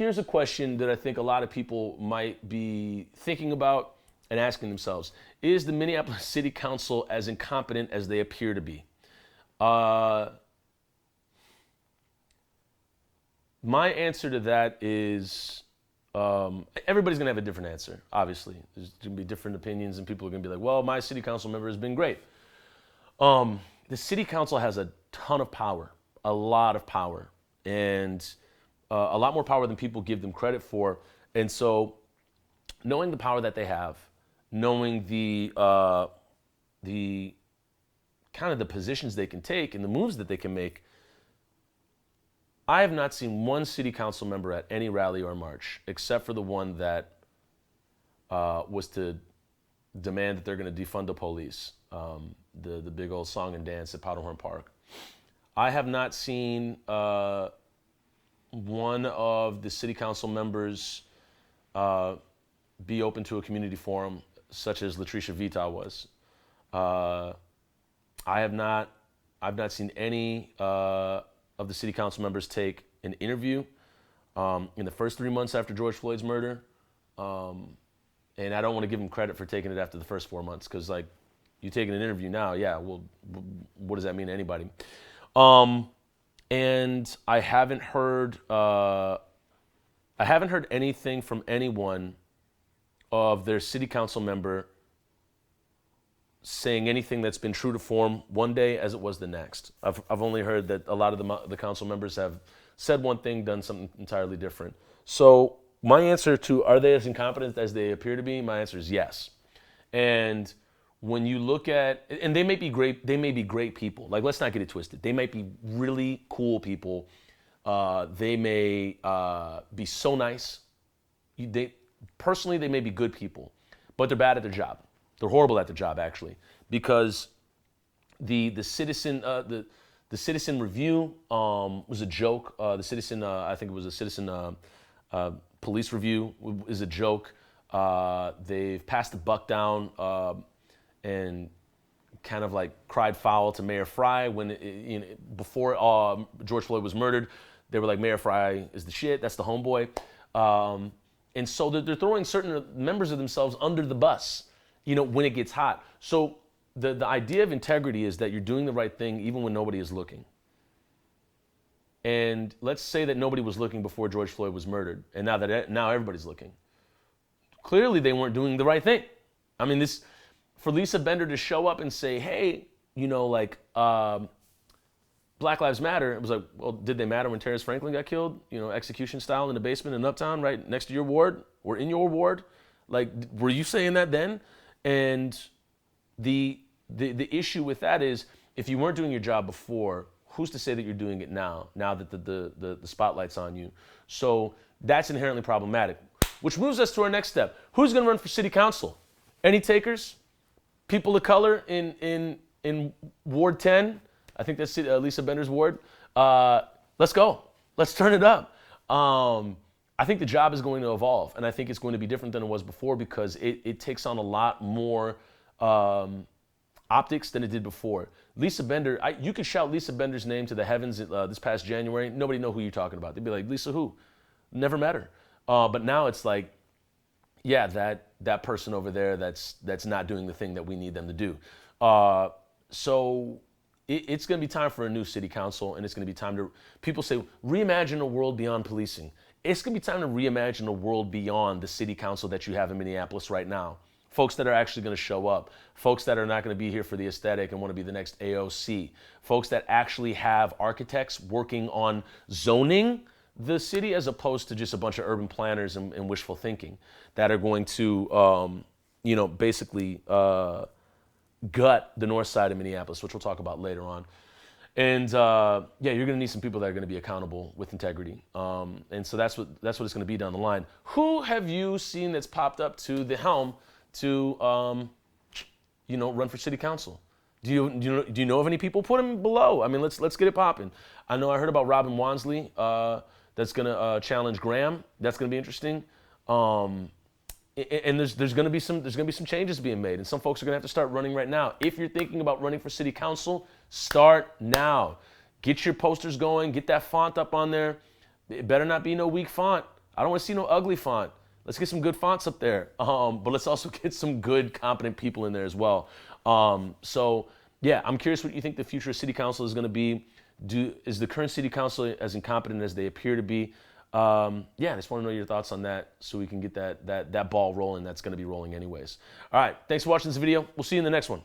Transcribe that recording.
here's a question that I think a lot of people might be thinking about and asking themselves. Is the Minneapolis City Council as incompetent as they appear to be? My answer to that is everybody's going to have a different answer, obviously. There's going to be different opinions, and people are going to be like, well, my city council member has been great. The city council has a ton of power, a lot of power, and a lot more power than people give them credit for. And so knowing the power that they have, knowing the kind of the positions they can take and the moves that they can make, I have not seen one city council member at any rally or march, except for the one that was to demand that they're going to defund the police, the big old song and dance at Powderhorn Park. I have not seen one of the city council members be open to a community forum, such as Latricia Vita was. I've not seen any of the city council members take an interview in the first 3 months after George Floyd's murder. And I don't want to give them credit for taking it after the first 4 months, because like, you taking an interview now, yeah, well, what does that mean to anybody? And I haven't heard anything from anyone of their city council member saying anything that's been true to form one day as it was the next. I've only heard that a lot of the council members have said one thing, done something entirely different. So my answer to, are they as incompetent as they appear to be? My answer is yes. And when you look at, and they may be great people. Like, let's not get it twisted. They might be really cool people. They may be so nice. Personally, they may be good people, but they're bad at their job. They're horrible at their job, actually, because the citizen review was a joke. The citizen, I think it was a citizen police review, is a joke. They've passed the buck down and kind of like cried foul to Mayor Fry when before George Floyd was murdered. They were like, Mayor Fry is the shit. That's the homeboy. And so they're throwing certain members of themselves under the bus, when it gets hot. So the idea of integrity is that you're doing the right thing even when nobody is looking. And let's say that nobody was looking before George Floyd was murdered, and now everybody's looking. Clearly, they weren't doing the right thing. I mean, for Lisa Bender to show up and say, hey, Black Lives Matter, it was like, well, did they matter when Terrence Franklin got killed? Execution style in the basement in Uptown, right next to your ward, or in your ward? Like, were you saying that then? And the issue with that is, if you weren't doing your job before, who's to say that you're doing it now that the spotlight's on you? So that's inherently problematic, which moves us to our next step. Who's going to run for city council? Any takers? People of color in Ward 10? I think that's Lisa Bender's ward. Let's go. Let's turn it up. I think the job is going to evolve, and I think it's going to be different than it was before, because it takes on a lot more optics than it did before. Lisa Bender, you could shout Lisa Bender's name to the heavens this past January. Nobody know who you're talking about. They'd be like, Lisa who? Never met her. But now it's like, yeah, that person over there that's not doing the thing that we need them to do. So it's going to be time for a new city council, and it's going to be time to, people say, reimagine a world beyond policing. It's going to be time to reimagine a world beyond the city council that you have in Minneapolis right now. Folks that are actually going to show up. Folks that are not going to be here for the aesthetic and want to be the next AOC. Folks that actually have architects working on zoning the city, as opposed to just a bunch of urban planners and wishful thinking that are going to, basically gut the north side of Minneapolis, which we'll talk about later on. And you're going to need some people that are going to be accountable with integrity. And so that's what it's going to be down the line. Who have you seen that's popped up to the helm to run for city council? Do you know of any people? Put them below. I mean, let's get it popping. I know I heard about Robin Wansley that's going to challenge Graham. That's going to be interesting. And there's going to be some changes being made, and some folks are going to have to start running right now. If you're thinking about running for city council, start now. Get your posters going. Get that font up on there. It better not be no weak font. I don't want to see no ugly font. Let's get some good fonts up there. But let's also get some good, competent people in there as well. So yeah, I'm curious what you think the future of city council is going to be. Is the current city council as incompetent as they appear to be? Yeah, I just want to know your thoughts on that so we can get that ball rolling. That's going to be rolling anyways. All right, thanks for watching this video. We'll see you in the next one.